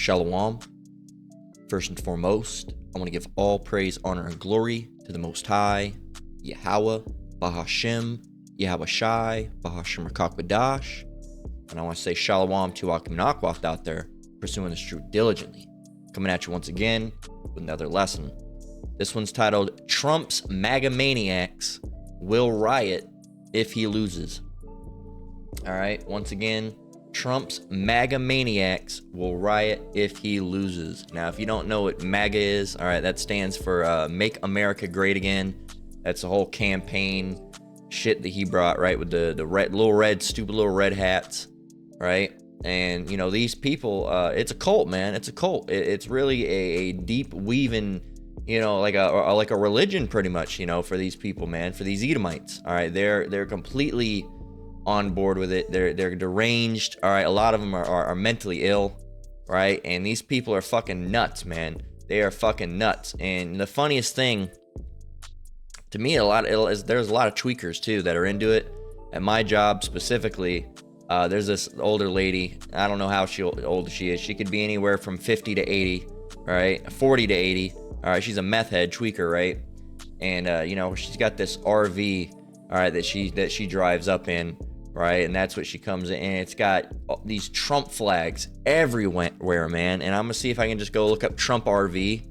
Shalom. First and foremost, I want to give all praise, honor, and glory to the Most High, Yahweh, Bahashem, Yahweh Shai, Bahashem Rakakbadash. And I want to say Shalom to MAGAmaniacs out there, pursuing this truth diligently. Coming at you once again with another lesson. This one's titled, Trump's MAGAmaniacs will riot if he loses. Alright, once again, Trump's MAGAmaniacs will riot if he loses. Now, if you don't know what MAGA is, alright, that stands for Make America Great Again. That's the whole campaign shit that he brought, right, with the stupid little red hats, right? And, you know, these people, it's a cult, man. It's a cult. It's really a deep weaving, you know, like a religion pretty much, you know, for these people, man, for these Edomites. All right, they're completely on board with it. They're deranged. All right, a lot of them are mentally ill, right? And these people are fucking nuts, man. They are fucking nuts. And the funniest thing to me, there's a lot of tweakers too that are into it. At my job specifically, there's this older lady. I don't know how old she is. She could be anywhere from 50 to 80, right? 40 to 80. All right, she's a meth head tweaker, right? And you know, she's got this RV, all right, that she drives up in, right? And that's what she comes in. And it's got these Trump flags everywhere, man. And I'm gonna see if I can just go look up Trump RV,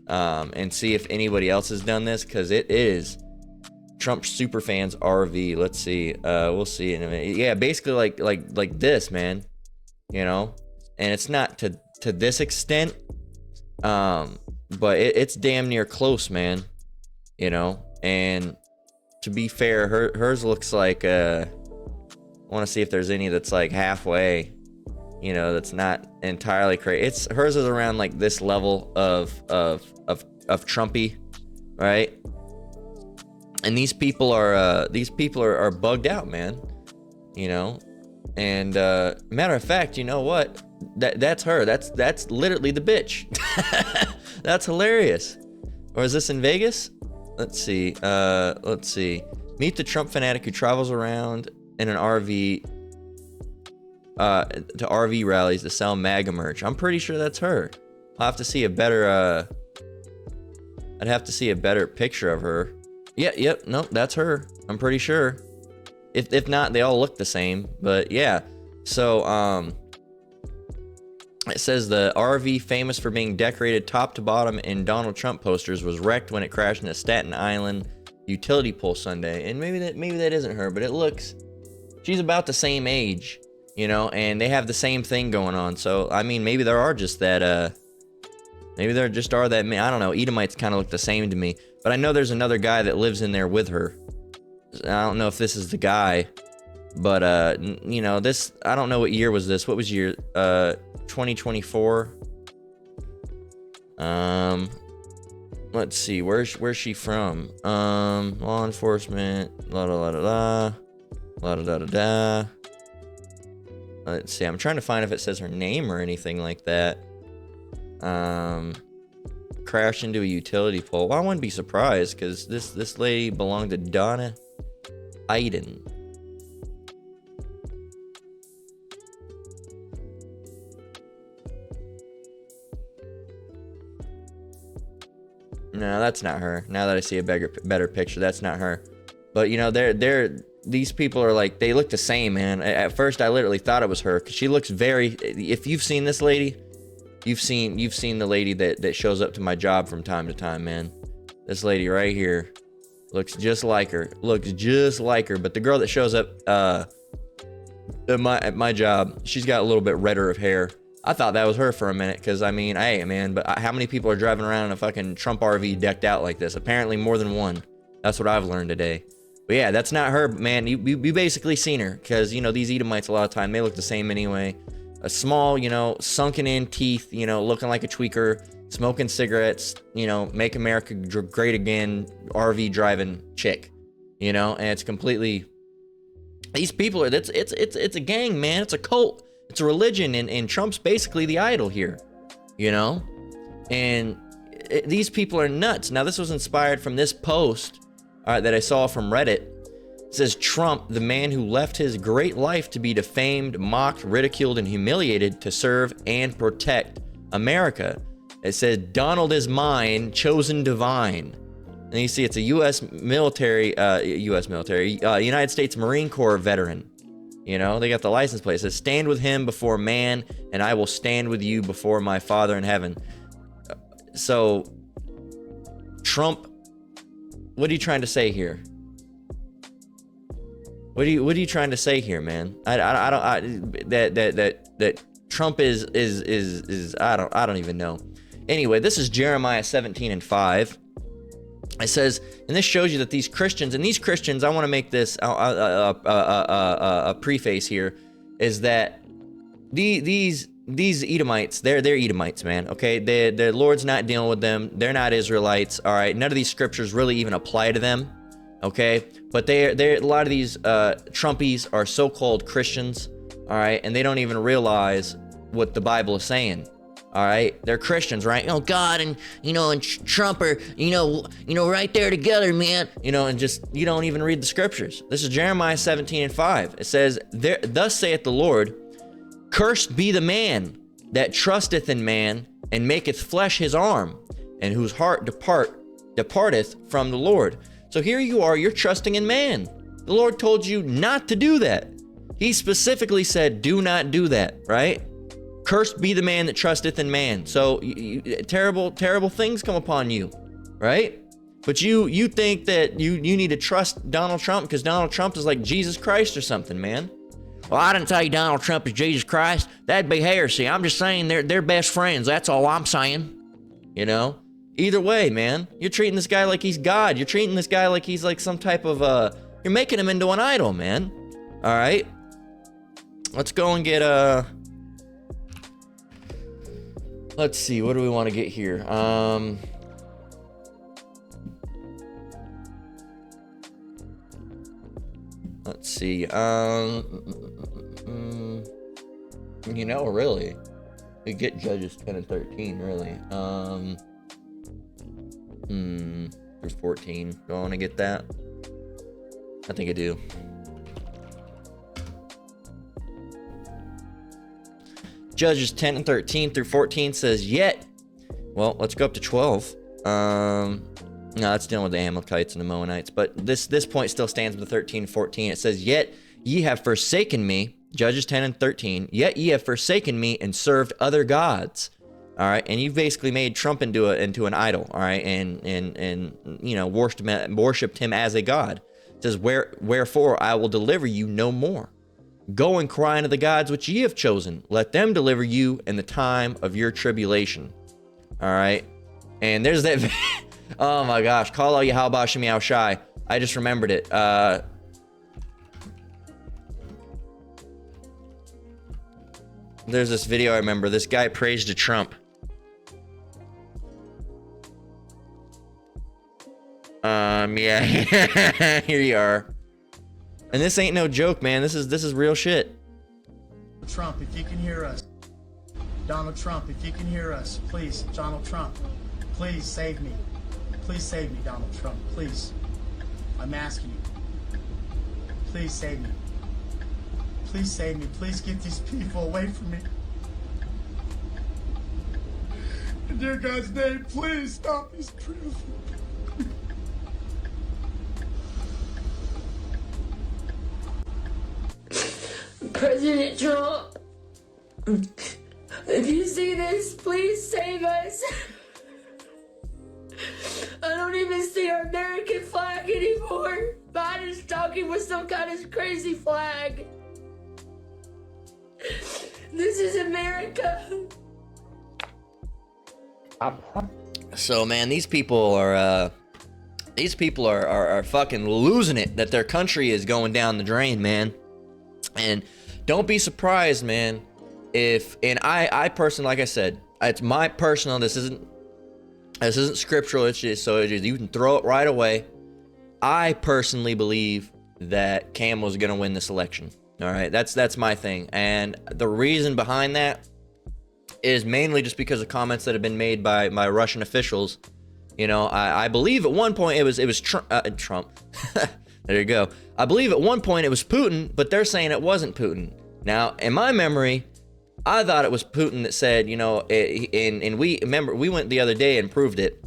and see if anybody else has done this, because it is Trump superfans RV. Let's see. We'll see in a minute. Yeah, basically like this, man. You know, and it's not to this extent, but it's damn near close, man. You know, and to be fair, hers looks like I want to see if there's any that's like halfway, you know, that's not entirely crazy. Hers is around like this level of Trumpy, right? And these people are bugged out, man. You know, and matter of fact, you know what? That's her. That's literally the bitch. That's hilarious. Or is this in Vegas? Let's see. Meet the Trump fanatic who travels around in an RV to RV rallies to sell MAGA merch. I'm pretty sure that's her. I'll have to see a better I'd have to see a better picture of her. Yep, nope, that's her. I'm pretty sure. If not, they all look the same. But yeah. So it says the RV, famous for being decorated top to bottom in Donald Trump posters, was wrecked when it crashed into Staten Island utility pole Sunday. And maybe that isn't her, but it looks, she's about the same age, you know, and they have the same thing going on. So I mean, maybe there are just that maybe there just are that, I don't know, Edomites kind of look the same to me. But I know there's another guy that lives in there with her. I don't know if this is the guy, but you know, this, I don't know what year was this. What was year? 2024. Let's see, where's she from? Law enforcement, la da da da la da da da. Let's see, I'm trying to find if it says her name or anything like that. Crashed into a utility pole. Well, I wouldn't be surprised, because this lady belonged to Donna Iden. No, that's not her. Now that I see a better picture, that's not her. But you know, these people are like, they look the same, man. At first, I literally thought it was her, because she looks very. If you've seen this lady, you've seen the lady that shows up to my job from time to time, man. This lady right here looks just like her. But the girl that shows up at my job, she's got a little bit redder of hair. I thought that was her for a minute, because I mean, hey, man, but how many people are driving around in a fucking Trump RV decked out like this? Apparently more than one. That's what I've learned today. But yeah, that's not her, man. You basically seen her, because, you know, these Edomites a lot of time, they look the same anyway. A small, you know, sunken in teeth, you know, looking like a tweaker, smoking cigarettes, you know, make America great again, RV driving chick, you know, and it's completely, these people are, it's a gang, man. It's a cult. It's a religion, and Trump's basically the idol here, you know? And these people are nuts. Now, this was inspired from this post that I saw from Reddit. It says Trump, the man who left his great life to be defamed, mocked, ridiculed, and humiliated to serve and protect America. It says Donald is mine, chosen divine. And you see it's a United States Marine Corps veteran. You know, they got the license plate. It says, stand with him before man, and I will stand with you before my Father in heaven. So, Trump, what are you trying to say here? What are you trying to say here, man? That Trump is I don't even know. Anyway, this is Jeremiah 17:5. It says, and this shows you that these Christians, I want to make this a preface here, is that these Edomites, they're Edomites, man. Okay, the Lord's not dealing with them. They're not Israelites. All right, none of these scriptures really even apply to them. Okay, but they're a lot of these Trumpies are so-called Christians. All right, and they don't even realize what the Bible is saying. All right, they're Christians, right? You know, God and and Trump are right there together, man. And just you don't even read the scriptures. This is Jeremiah 17:5. It says, "Thus saith the Lord, cursed be the man that trusteth in man and maketh flesh his arm, and whose heart departeth from the Lord." So here you are, you're trusting in man. The Lord told you not to do that. He specifically said, do not do that, right? Cursed be the man that trusteth in man. So terrible things come upon you, right? But you think that you need to trust Donald Trump because Donald Trump is like Jesus Christ or something, man. Well, I didn't tell you Donald Trump is Jesus Christ. That'd be heresy. I'm just saying they're best friends. That's all I'm saying. Either way, man, you're treating this guy like he's God. You're treating this guy like he's like some type of you're making him into an idol, man. All right, let's go and get let's see, what do we want to get here? Let's see. Really, we get Judges 10 and 13, really. Through 14. Do I want to get that? I think I do. Judges 10 and 13 through 14 says, well, let's go up to 12. No, that's dealing with the Amalekites and the Moabites, but this point still stands with the 13 and 14. It says, yet ye have forsaken me, Judges 10 and 13, yet ye have forsaken me and served other gods. All right, and you've basically made Trump into an idol, all right, and worshipped him as a god. It says, wherefore I will deliver you no more. Go and cry unto the gods which ye have chosen. Let them deliver you in the time of your tribulation. All right, and there's that. Oh my gosh, call out Yahweh Shem Yahweh Shai. I just remembered it. There's this video I remember. This guy prays to Trump. Yeah, here you are. And this ain't no joke, man. This is real shit. Trump, if you can hear us. Donald Trump, if you can hear us, please, Donald Trump, please save me. Please save me, Donald Trump, please. I'm asking you. Please save me. Please save me. Please get these people away from me. In dear God's name, please stop these people. President Trump, if you see this, please save us. I don't even see our American flag anymore. Biden is talking with some kind of crazy flag. This is America. So, man, these people are fucking losing it. That their country is going down the drain, man. And don't be surprised, man, and I personally, like I said, it's my personal, this isn't scriptural, it's just, you can throw it right away. I personally believe that Cam was going to win this election. All right, that's my thing. And the reason behind that is mainly just because of comments that have been made by Russian officials. I believe at one point it was Trump. There you go. I believe at one point it was Putin, but they're saying it wasn't Putin. Now, in my memory, I thought it was Putin that said, you know, and we remember we went the other day and proved it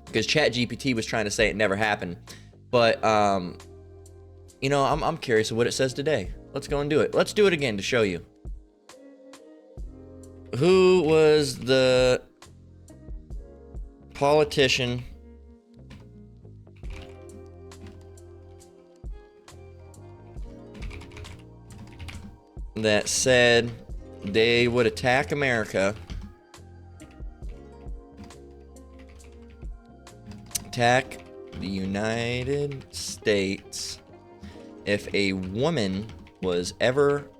because ChatGPT was trying to say it never happened. But, you know, I'm curious of what it says today. Let's go and do it. Let's do it again to show you. Who was the politician that said they would attack America, attack the United States, if a woman was ever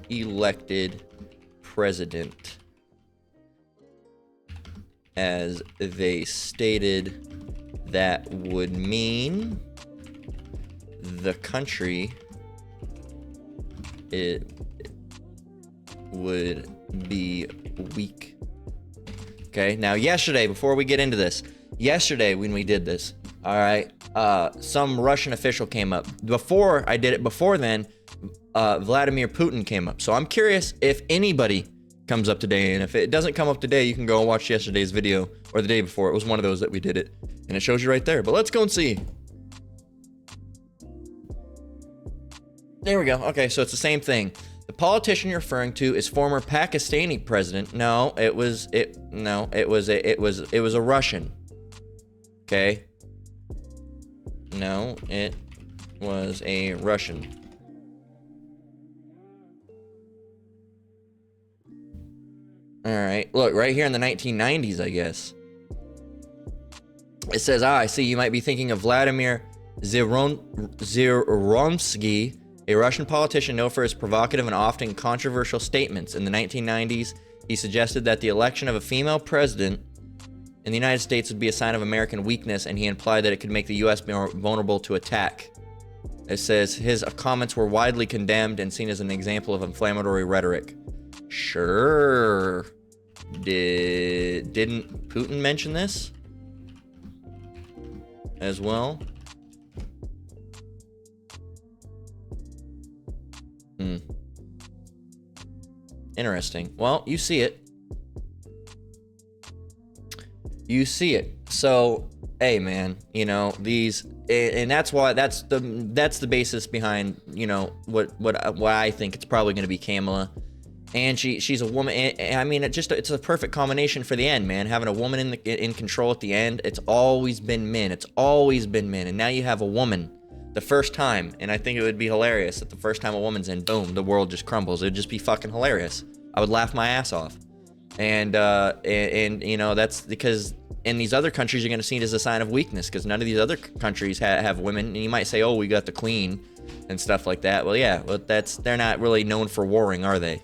elected president, as they stated that would mean the country it would be weak. Okay, now yesterday, before we get into this, yesterday when we did this, all right, some Russian official came up. Before I did it, before then, Vladimir Putin came up. So I'm curious if anybody comes up today, and if it doesn't come up today, you can go and watch yesterday's video, or the day before. It was one of those that we did it, and it shows you right there. But let's go and see. There we go. Okay, so it's the same thing. The politician you're referring to is former Pakistani president. No, it was a Russian. Okay. No, it was a Russian. All right. Look, right here in the 1990s, I guess. It says, I see you might be thinking of Vladimir Zhirinovsky, a Russian politician known for his provocative and often controversial statements. In the 1990s, he suggested that the election of a female president in the United States would be a sign of American weakness, and he implied that it could make the U.S. more vulnerable to attack. It says his comments were widely condemned and seen as an example of inflammatory rhetoric. Sure. Didn't Putin mention this as well? Interesting. Well, you see it. You see it. So, hey, man, you know, these, and that's why that's the basis behind, you know, what I think it's probably going to be Kamala. And she's a woman. And, I mean, it's a perfect combination for the end, man. Having a woman in control at the end. It's always been men. It's always been men. And now you have a woman the first time. And I think it would be hilarious that the first time a woman's in, boom, the world just crumbles. It'd just be fucking hilarious. I would laugh my ass off. And you know, that's because in these other countries, you're going to see it as a sign of weakness because none of these other countries have women. And you might say, oh, we got the queen and stuff like that. Well, yeah, but they're not really known for warring, are they?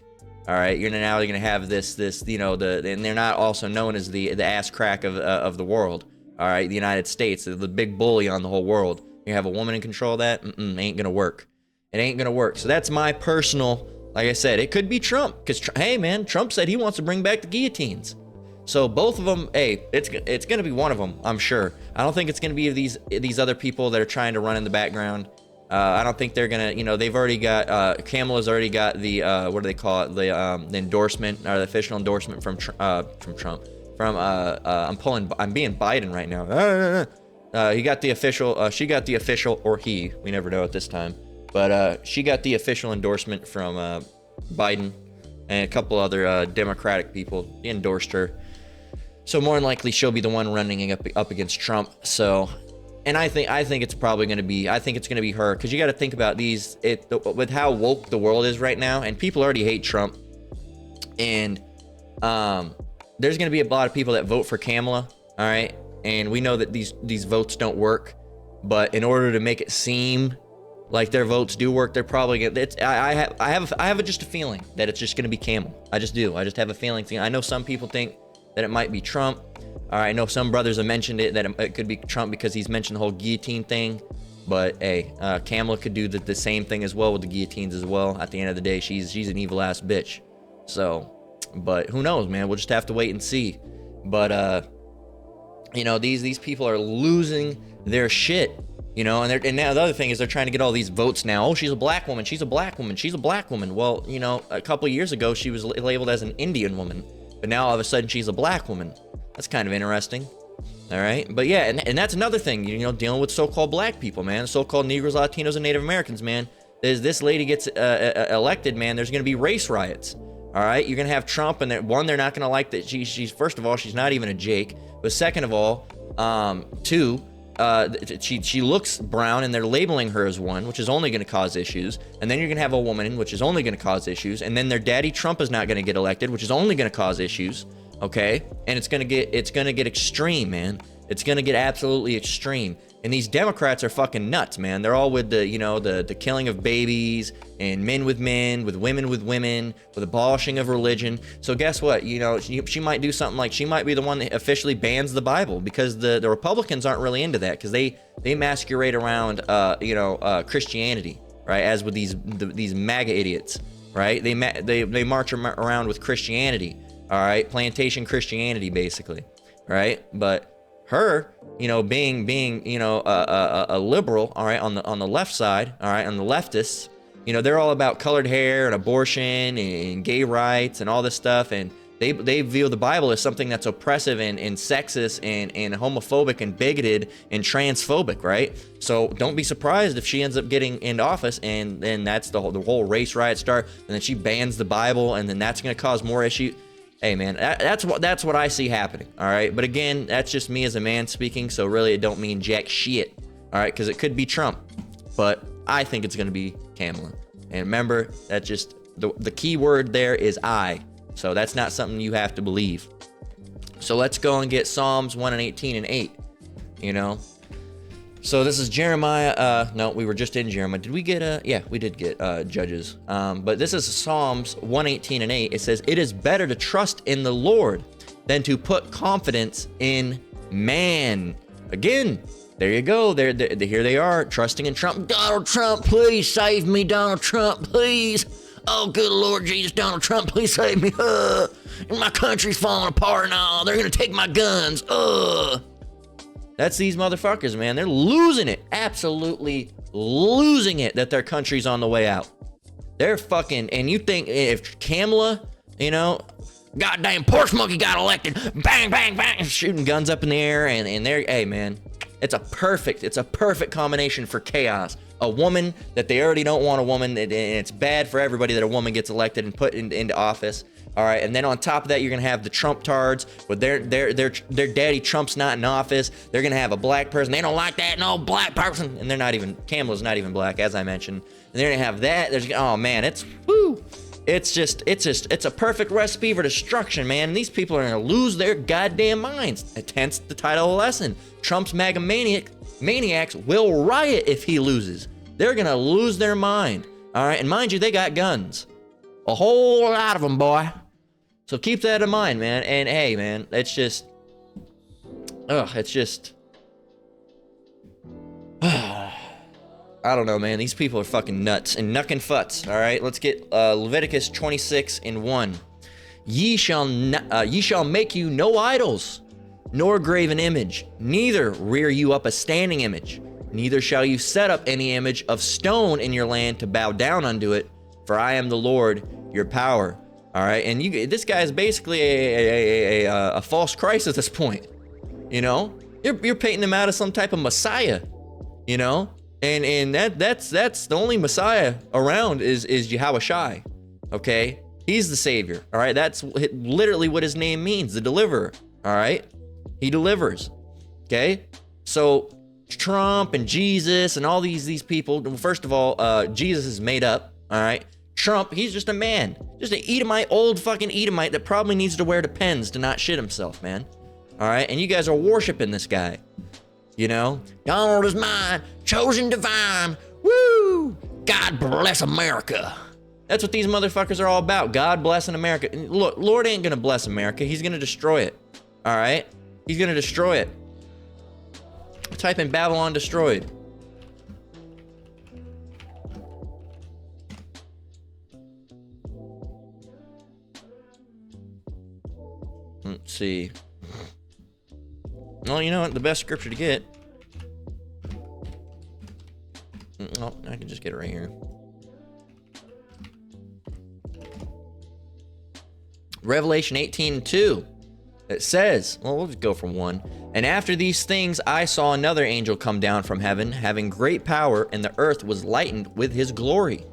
All right, you're now going to have this, you know, and they're not also known as the ass crack of the world. All right, the United States, the big bully on the whole world. You have a woman in control of that? Ain't going to work. It ain't going to work. So that's my personal, like I said, it could be Trump because, hey, man, Trump said he wants to bring back the guillotines. So both of them, hey, it's going to be one of them, I'm sure. I don't think it's going to be these other people that are trying to run in the background. I don't think they're gonna, you know, they've already got, Kamala's already got the, what do they call it, the endorsement, or the official endorsement from Trump, I'm being Biden right now. He got the official, she got the official, or he, we never know at this time, but she got the official endorsement from Biden and a couple other Democratic people endorsed her. So more than likely she'll be the one running up against Trump. So. And I think it's probably going to be, I think it's going to be her, because you got to think about with how woke the world is right now, and people already hate Trump, and there's going to be a lot of people that vote for Kamala, all right, and we know that these votes don't work, but in order to make it seem like their votes do work, they're probably going to, I have just a feeling that it's just going to be Kamala. I just do. I just have a feeling. I know some people think that it might be Trump. All right, I know some brothers have mentioned it, that it could be Trump because he's mentioned the whole guillotine thing. But, hey, Kamala could do the same thing as well with the guillotines as well. At the end of the day, she's an evil-ass bitch. So, but who knows, man? We'll just have to wait and see. But, you know, these people are losing their shit. You know, and now the other thing is they're trying to get all these votes now. Oh, she's a black woman. She's a black woman. She's a black woman. Well, you know, a couple years ago she was labeled as an Indian woman, but now all of a sudden she's a black woman. That's kind of interesting. All right, but yeah, and that's another thing. You know, dealing with so-called black people, man, so-called Negroes, Latinos, and Native Americans, man. As this lady gets elected, man, there's going to be race riots. All right, you're going to have Trump, and they're not going to like that. She's first of all, she's not even a Jake, but second of all, two. She looks brown, and they're labeling her as one, which is only going to cause issues. And then you're going to have a woman, which is only going to cause issues. And then their daddy Trump is not going to get elected, which is only going to cause issues. Okay, and it's gonna get extreme, man. It's gonna get absolutely extreme. And these Democrats are fucking nuts, man. They're all with the killing of babies and men, with women, with abolishing of religion. So guess what? You know, she might do something like she might be the one that officially bans the Bible, because the Republicans aren't really into that, because they masquerade around Christianity, right? As with these MAGA idiots, right? They march around with Christianity. All right, plantation Christianity, basically, right? But her, you know, being you know a liberal, all right, on the left side, all right, on the leftists, you know, they're all about colored hair and abortion and gay rights and all this stuff, and they view the Bible as something that's oppressive and sexist and homophobic and bigoted and transphobic, right? So don't be surprised if she ends up getting into office, and then that's the whole race riot start, and then she bans the Bible, and then that's going to cause more issues. Hey man, that's what I see happening. All right, but again, that's just me as a man speaking, so really it don't mean jack shit. All right, because it could be Trump, but I think it's gonna be Kamala. And remember, that's just the key word there is I. So that's not something you have to believe. So let's go and get Psalms 1:18 and 8. You know. So this is Jeremiah. No, we were just in Jeremiah. Did we get yeah, we did get Judges. But this is Psalms 1:18 and 8. It says, "It is better to trust in the Lord than to put confidence in man." Again, there you go. Here they are, trusting in Trump. Donald Trump, please save me. Donald Trump, please. Oh, good Lord Jesus, Donald Trump, please save me. My country's falling apart now. They're gonna take my guns. That's these motherfuckers, man. They're losing it. Absolutely losing it that their country's on the way out. They're fucking, and you think if Kamala, you know, goddamn porch monkey got elected, bang, bang, bang, shooting guns up in the air, and they're, hey, man, it's a perfect combination for chaos. A woman that they already don't want a woman, and it's bad for everybody that a woman gets elected and put into office. All right, and then on top of that, you're gonna have the Trump tards with their daddy Trump's not in office. They're gonna have a black person. They don't like that, no black person, and they're not even, Kamala's not even black, as I mentioned. And they're gonna have that. There's, oh man, it's woo. It's a perfect recipe for destruction, man. And these people are gonna lose their goddamn minds. Hence the title of the lesson. Trump's MAGAmaniacs will riot if he loses. They're gonna lose their mind. All right, and mind you, they got guns. A whole lot of them, boy. So keep that in mind, man. And hey, man, it's just, it's just, I don't know, man. These people are fucking nuts and knuckin' futs. All right, let's get Leviticus 26:1. Ye shall make you no idols, nor graven image, neither rear you up a standing image, neither shall you set up any image of stone in your land to bow down unto it, for I am the Lord, your power. All right, and this guy is basically a false Christ at this point. You know, you're painting him out as some type of Messiah. You know, and that's the only Messiah around is Yahushai. Okay, he's the Savior. All right, that's literally what his name means, the deliverer. All right, he delivers. Okay, so Trump and Jesus and all these people. First of all, Jesus is made up. All right. Trump, he's just a man. Just an Edomite, old fucking Edomite that probably needs to wear Depends to not shit himself, man. All right? And you guys are worshiping this guy. You know? Donald is mine, chosen divine. Woo! God bless America. That's what these motherfuckers are all about. God blessing America. Look, Lord ain't gonna bless America. He's gonna destroy it. All right? He's gonna destroy it. Type in Babylon destroyed. Let's see. Well, you know what? The best scripture to get. Oh, I can just get it right here. Revelation 18:2. It says, well, we'll just go from 1. And after these things, I saw another angel come down from heaven, having great power, and the earth was lightened with his glory.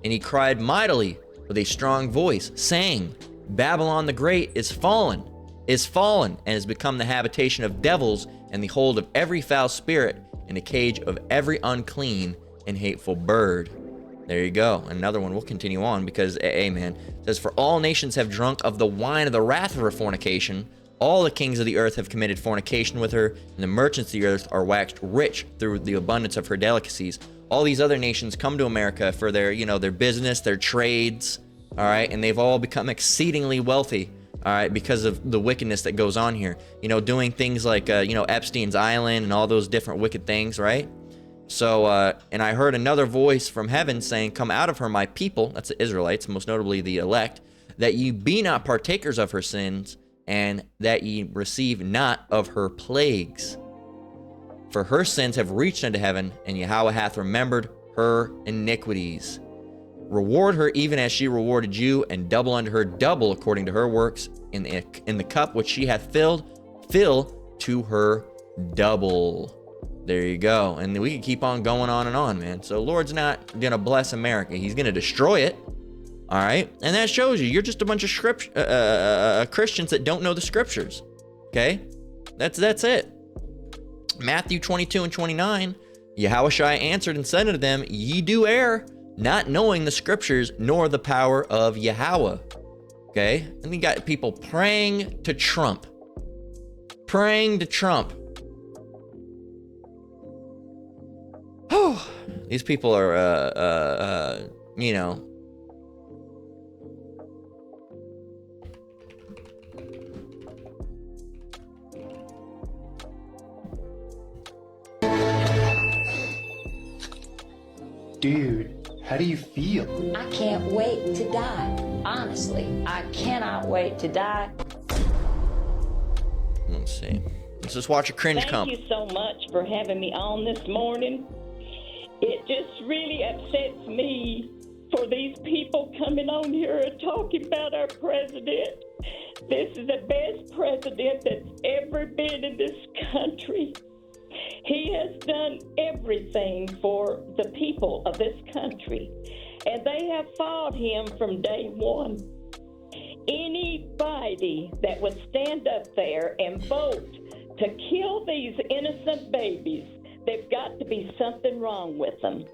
And he cried mightily with a strong voice, saying, Babylon the Great is fallen, and has become the habitation of devils, and the hold of every foul spirit, and the cage of every unclean and hateful bird. There you go. Another one. We'll continue on because, amen. It says, for all nations have drunk of the wine of the wrath of her fornication. All the kings of the earth have committed fornication with her, and the merchants of the earth are waxed rich through the abundance of her delicacies. All these other nations come to America for their, their business, their trades, all right? And they've all become exceedingly wealthy, all right, because of the wickedness that goes on here. Doing things like, Epstein's Island and all those different wicked things, right? So, and I heard another voice from heaven saying, come out of her, my people, that's the Israelites, most notably the elect, that ye be not partakers of her sins, and that ye receive not of her plagues. For her sins have reached unto heaven, and Yahweh hath remembered her iniquities. Reward her even as she rewarded you, and double unto her double according to her works. In the cup which she hath filled, fill to her double. There you go. And we can keep on going on and on, man. So Lord's not going to bless America. He's going to destroy it. All right? And that shows you're just a bunch of Christians that don't know the scriptures. Okay? That's it. Matthew 22 and 29, Yahushua answered and said unto them, ye do err, not knowing the scriptures nor the power of Yahweh. Okay? And you got people praying to Trump. Praying to Trump. These people are, Dude, how do you feel? I can't wait to die. Honestly, I cannot wait to die. Let's see. Let's just watch a cringe comp. Thank you so much for having me on this morning. It just really upsets me for these people coming on here and talking about our president. This is the best president that's ever been in this country. He has done everything for the people of this country, and they have followed him from day one. Anybody that would stand up there and vote to kill these innocent babies, they've got to be something wrong with them.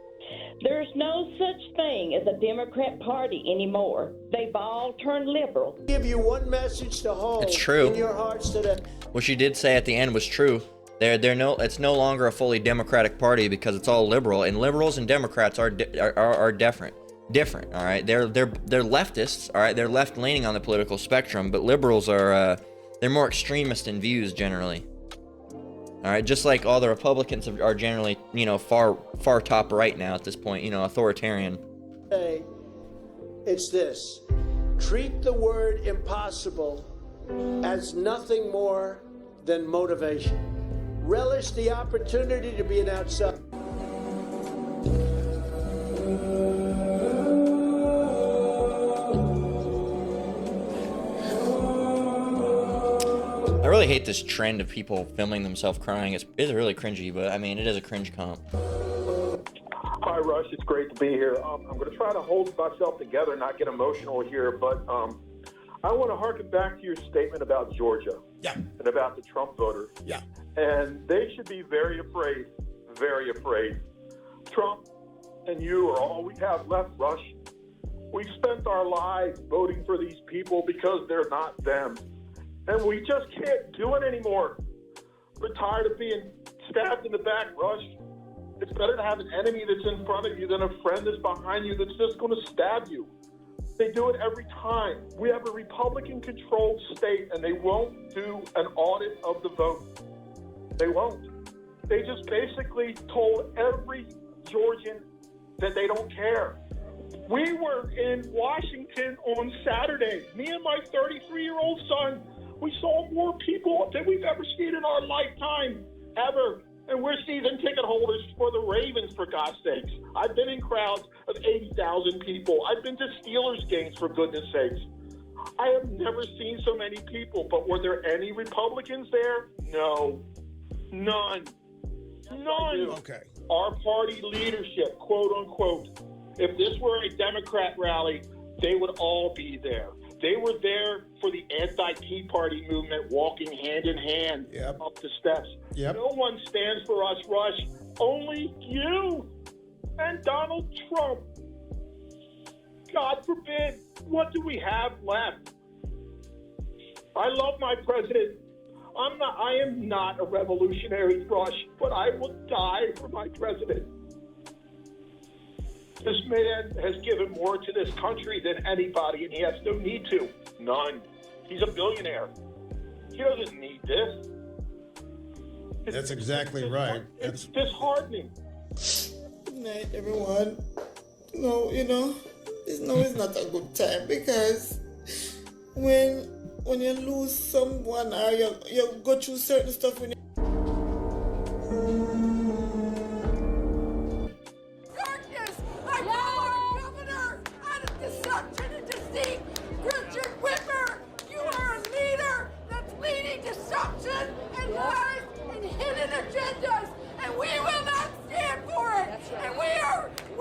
There's no such thing as a Democrat Party anymore. They've all turned liberal. Give you one message to hold It's true. in your hearts today. What she did say at the end was true. It's no longer a fully Democratic Party because it's all liberal, and liberals and Democrats are different. All right, they're leftists. All right, they're left leaning on the political spectrum, but liberals are they're more extremist in views generally. All right, just like all the Republicans are generally far top right now at this point, authoritarian. Hey, it's this: treat the word impossible as nothing more than motivation. Relish the opportunity to be an outsider. I really hate this trend of people filming themselves crying. It's really cringy, but I mean, it is a cringe comp. Hi, Rush. It's great to be here. I'm going to try to hold myself together, not get emotional here, but I want to harken back to your statement about Georgia and about the Trump voters. Yeah. And they should be very afraid, very afraid. Trump and you are all we have left, Rush. We've spent our lives voting for these people because they're not them. And we just can't do it anymore. We're tired of being stabbed in the back, Rush. It's better to have an enemy that's in front of you than a friend that's behind you that's just going to stab you. They do it every time. We have a Republican-controlled state, and they won't do an audit of the vote. They won't. They just basically told every Georgian that they don't care. We were in Washington on Saturday. Me and my 33-year-old son, we saw more people than we've ever seen in our lifetime, ever. And we're season ticket holders for the Ravens, for God's sakes. I've been in crowds of 80,000 people. I've been to Steelers games, for goodness sakes. I have never seen so many people, but were there any Republicans there? No. None. None. Okay. Our party leadership, quote unquote, if this were a Democrat rally, they would all be there. They were there for the anti-Tea Party movement, walking hand in hand up the steps. Yep. No one stands for us, Rush. Only you and Donald Trump. God forbid, what do we have left? I love my president. I am not a revolutionary, Rush, but I will die for my president. This man has given more to this country than anybody, and he has no need to. None. He's a billionaire. He doesn't need this. That's exactly right. It's disheartening. Good night, everyone. No, it's not a good time, because when you lose someone or you go through certain stuff when Darkness! I call our governor out of deception and deceit! Richard Whitmer, you are a leader that's leading deception and lies and hidden agendas, and we will not stand for it! And we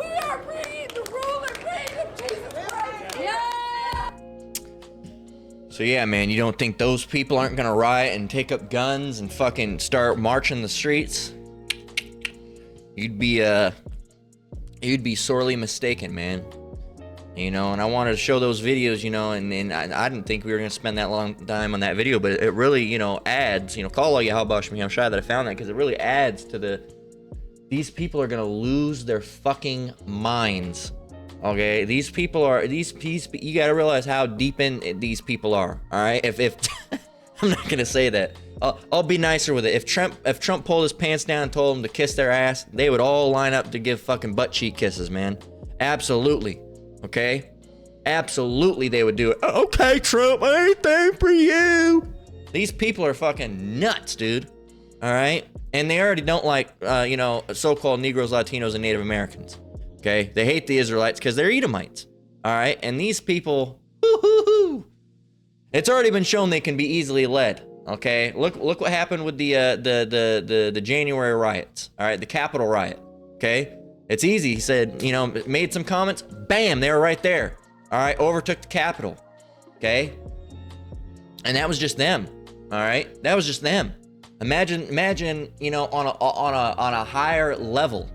are bringing the rule and reign of Jesus Christ! Yeah! So yeah, man, you don't think those people aren't gonna riot and take up guns and fucking start marching the streets? You'd be sorely mistaken, man. And I wanted to show those videos, and I didn't think we were gonna spend that long time on that video, but it really, adds, call all you how about me, I'm shy that I found that, because it really adds to these people are gonna lose their fucking minds. Okay, these people, you gotta realize how deep in these people are. All right, if I'm not gonna say that. I'll be nicer with it. If Trump pulled his pants down and told them to kiss their ass, they would all line up to give fucking butt cheek kisses, man. Absolutely. Okay, absolutely they would do it. Okay, Trump, anything for you. These people are fucking nuts, dude. All right, and they already don't like so-called Negroes, Latinos, and Native Americans. Okay, they hate the Israelites because they're Edomites. All right, and these people, it's already been shown they can be easily led. Okay, look what happened with the January riots. All right, the Capitol riot. Okay, it's easy. He said, made some comments. Bam, they were right there. All right, overtook the Capitol. Okay, and that was just them. All right, that was just them. Imagine, on a higher level.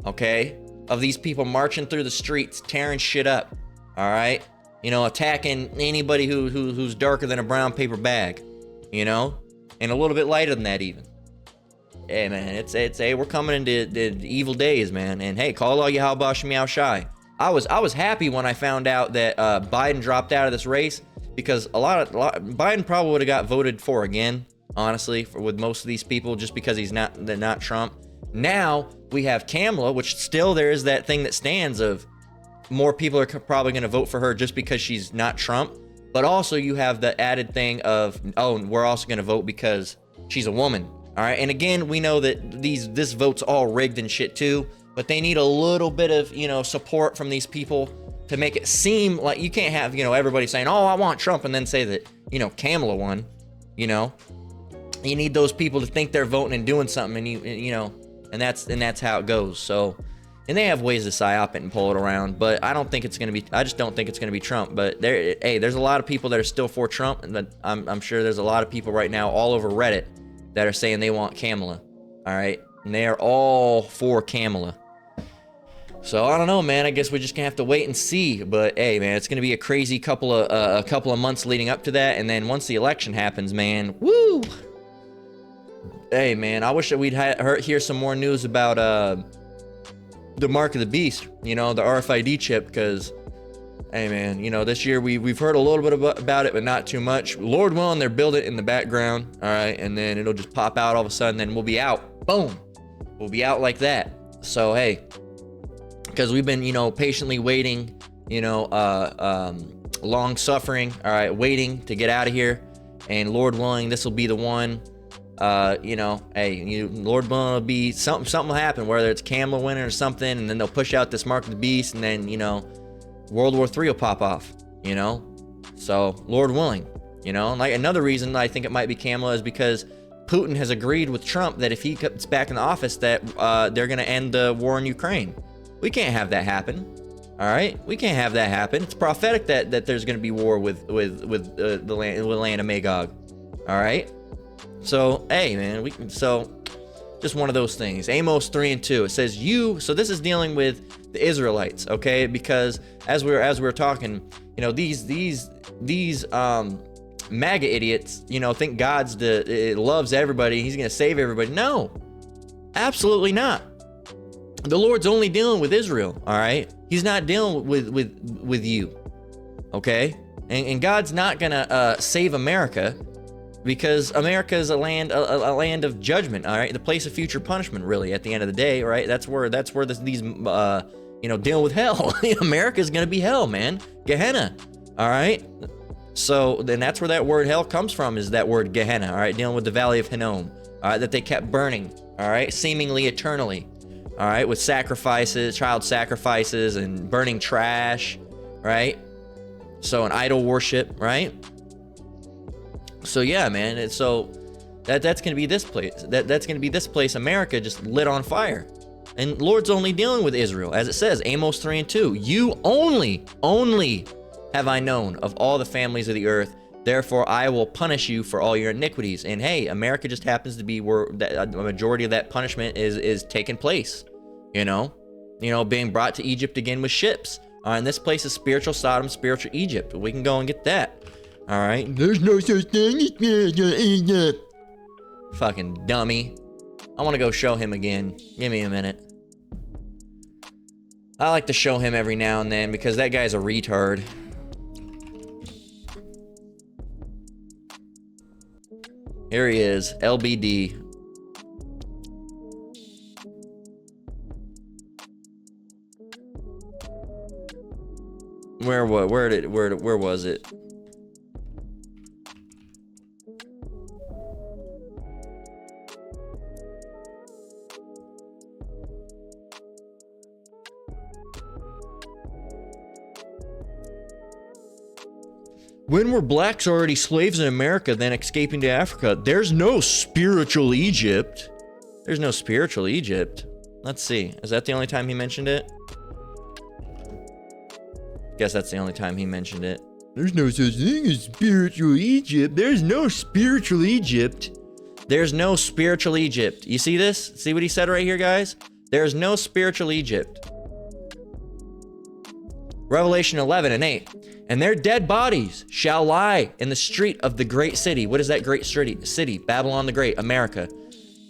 Okay. Of these people marching through the streets, tearing shit up, all right? Attacking anybody who's darker than a brown paper bag, and a little bit lighter than that even. Hey, man, hey, we're coming into the evil days, man. And hey, call all you how about meow shy. I was happy when I found out that Biden dropped out of this race, because Biden probably would have got voted for again, honestly, with most of these people, just because they're not Trump. Now we have Kamala, which still there is that thing that stands of more people are probably going to vote for her just because she's not Trump. But also you have the added thing of, we're also going to vote because she's a woman. All right. And again, we know that this vote's all rigged and shit too, but they need a little bit of, support from these people to make it seem like you can't have, everybody saying, oh, I want Trump, and then say that, Kamala won, You need those people to think they're voting and doing something, and and that's how it goes. So, and they have ways to psyop it and pull it around, but I don't think it's gonna be. I just don't think it's gonna be Trump. But there's a lot of people that are still for Trump, and I'm sure there's a lot of people right now all over Reddit that are saying they want Kamala. All right, and they are all for Kamala. So I don't know, man. I guess we're just gonna have to wait and see. But hey, man, it's gonna be a crazy couple of months leading up to that, and then once the election happens, man, woo. Hey, man, I wish that we'd hear some more news about the Mark of the Beast, the RFID chip, because, hey, man, this year we've heard a little bit about it, but not too much. Lord willing, they're building it in the background, all right, and then it'll just pop out all of a sudden, then we'll be out. Boom. We'll be out like that. So, hey, because we've been, patiently waiting, long suffering, all right, waiting to get out of here, and Lord willing, this will be the one. You know, hey, Lord willing, it'll be something will happen, whether it's Kamala winning or something, and then they'll push out this Mark of the Beast, and then, you know, World War III will pop off, you know? So, Lord willing, you know? Like, another reason I think it might be Kamala is because Putin has agreed with Trump that if he gets back in the office that they're going to end the war in Ukraine. We can't have that happen. All right? We can't have that happen. It's prophetic that there's going to be war with the land of Magog. All right? So, hey, man, just one of those things. Amos 3:2. It says so this is dealing with the Israelites, okay? Because as we were talking, you know, these MAGA idiots, you know, think it loves everybody, he's gonna save everybody. No, absolutely not. The Lord's only dealing with Israel, all right? He's not dealing with you, okay? And God's not gonna save America, because America is a land of judgment, all right? The place of future punishment, really, at the end of the day, right? That's where these you know, deal with hell. America's gonna be hell, man. Gehenna, all right? So then that's where that word hell comes from, is that word Gehenna, all right? Dealing with the Valley of Hinnom, all right? That they kept burning, all right? Seemingly eternally, all right? With sacrifices, child sacrifices, and burning trash, right? So, an idol worship, right? So yeah, man. And so that's gonna be this place. That's gonna be this place. America just lit on fire, and Lord's only dealing with Israel, as it says, Amos 3:2. You only have I known of all the families of the earth. Therefore, I will punish you for all your iniquities. And hey, America just happens to be where a majority of that punishment is taking place. You know, being brought to Egypt again with ships. And this place is spiritual Sodom, spiritual Egypt. We can go and get that. All right. There's no such thing as spiritual Egypt. Fucking dummy. I want to go show him again. Give me a minute. I like to show him every now and then because that guy's a retard. Here he is, LBD. Where was it? When were blacks already slaves in America, then escaping to Africa? There's no spiritual Egypt. There's no spiritual Egypt. Let's see. Is that the only time he mentioned it? Guess that's the only time he mentioned it. There's no such thing as spiritual Egypt. There's no spiritual Egypt. There's no spiritual Egypt. You see this? See what he said right here, guys? There's no spiritual Egypt. Revelation 11:8. And their dead bodies shall lie in the street of the great city. What is that great city? Babylon the Great, America.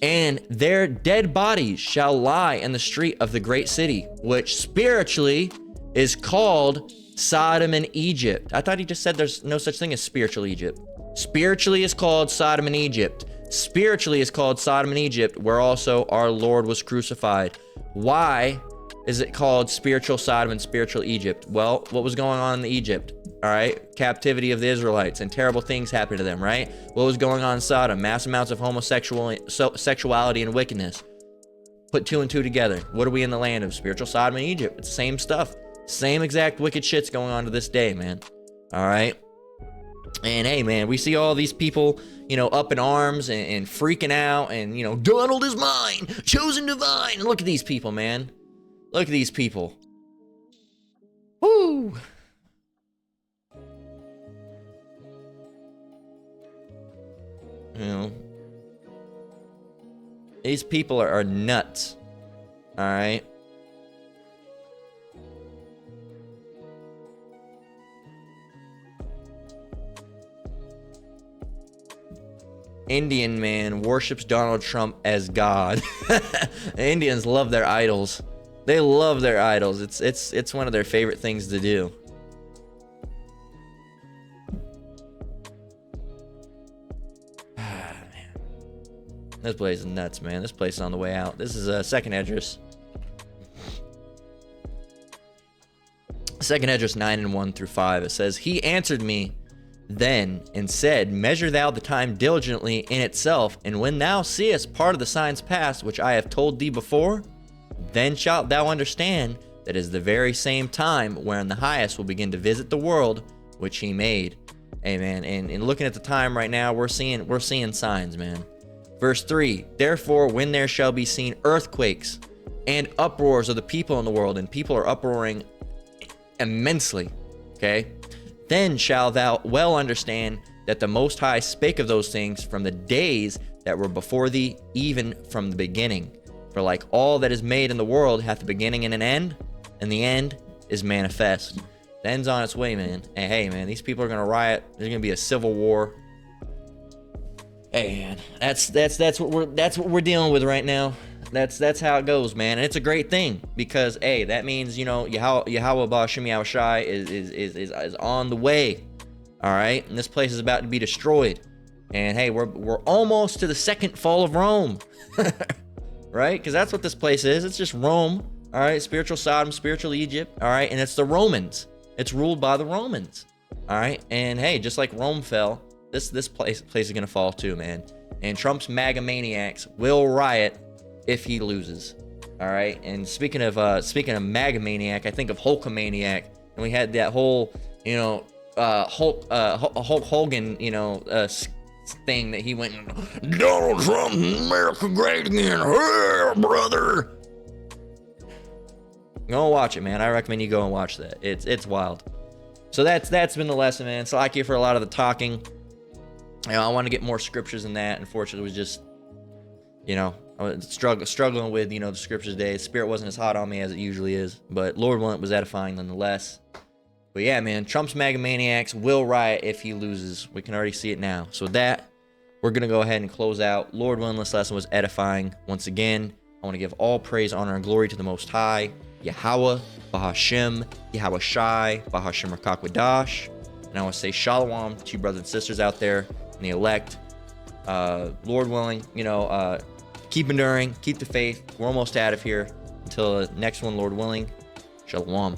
And their dead bodies shall lie in the street of the great city, which spiritually is called Sodom and Egypt. I thought he just said there's no such thing as spiritual Egypt. Spiritually is called Sodom and Egypt. Spiritually is called Sodom and Egypt, where also our Lord was crucified. Why is it called spiritual Sodom and spiritual Egypt? Well, what was going on in Egypt? All right, captivity of the Israelites, and terrible things happened to them, right? What was going on in Sodom? Mass amounts of sexuality and wickedness. Put two and two together. What are we in the land of? Spiritual Sodom and Egypt. It's the same stuff. Same exact wicked shit's going on to this day, man. All right? And hey, man, we see all these people, up in arms and freaking out, and, Donald is mine, chosen divine. And look at these people, man. Look at these people. Woo! These people are nuts. All right? Indian man worships Donald Trump as God. Indians love their idols. They love their idols. It's one of their favorite things to do. Man. This place is nuts, man. This place is on the way out. This is a second address. Second address 9 and 1 through 5. It says, he answered me, then and said, Measure thou the time diligently in itself, and when thou seest part of the signs past, which I have told thee before, then shalt thou understand that is the very same time wherein the highest will begin to visit the world which he made. Amen. And looking at the time right now, we're seeing signs, man. Verse 3, therefore, when there shall be seen earthquakes and uproars of the people in the world, and people are uproaring immensely, okay? Then shall thou well understand that the Most High spake of those things from the days that were before thee, even from the beginning. For like all that is made in the world hath a beginning and an end, and the end is manifest. The end's on its way, man. And hey, man, these people are gonna riot. There's gonna be a civil war. Hey, man, that's what we're dealing with right now. That's how it goes, man. And it's a great thing because, hey, that means, you know, Yahweh Ba'ashem Yahushai is on the way. All right, and this place is about to be destroyed. And hey, we're almost to the second fall of Rome, right? Because that's what this place is. It's just Rome. All right, spiritual Sodom, spiritual Egypt. All right, and it's the Romans. It's ruled by the Romans. All right, and hey, just like Rome fell, this place is gonna fall too, man. And Trump's MAGAmaniacs will riot if he loses. All right, and speaking of MAGAmaniac, I think of Hulkamaniac, and we had that whole, you know, Hulk Hogan, you know, thing that he went, Donald Trump, America great again, hey, brother. Go watch it, man. I recommend you go and watch that. It's wild. So that's been the lesson, man. Slack you for a lot of the talking. You know, I want to get more scriptures than that. Unfortunately, it was just, you know, I was struggling with, you know, the scriptures today. The spirit wasn't as hot on me as it usually is, but Lord willing, it was edifying nonetheless. But yeah, man, Trump's MAGAmaniacs will riot if he loses. We can already see it now. So with that, we're going to go ahead and close out. Lord willing, this lesson was edifying. Once again, I want to give all praise, honor, and glory to the Most High, Yahweh, Bahashem, Yahushai, Bahashem Rakakwadash. And I want to say shalom to you brothers and sisters out there in the elect. Lord willing, you know, keep enduring, keep the faith. We're almost out of here. Until the next one, Lord willing. Shalom.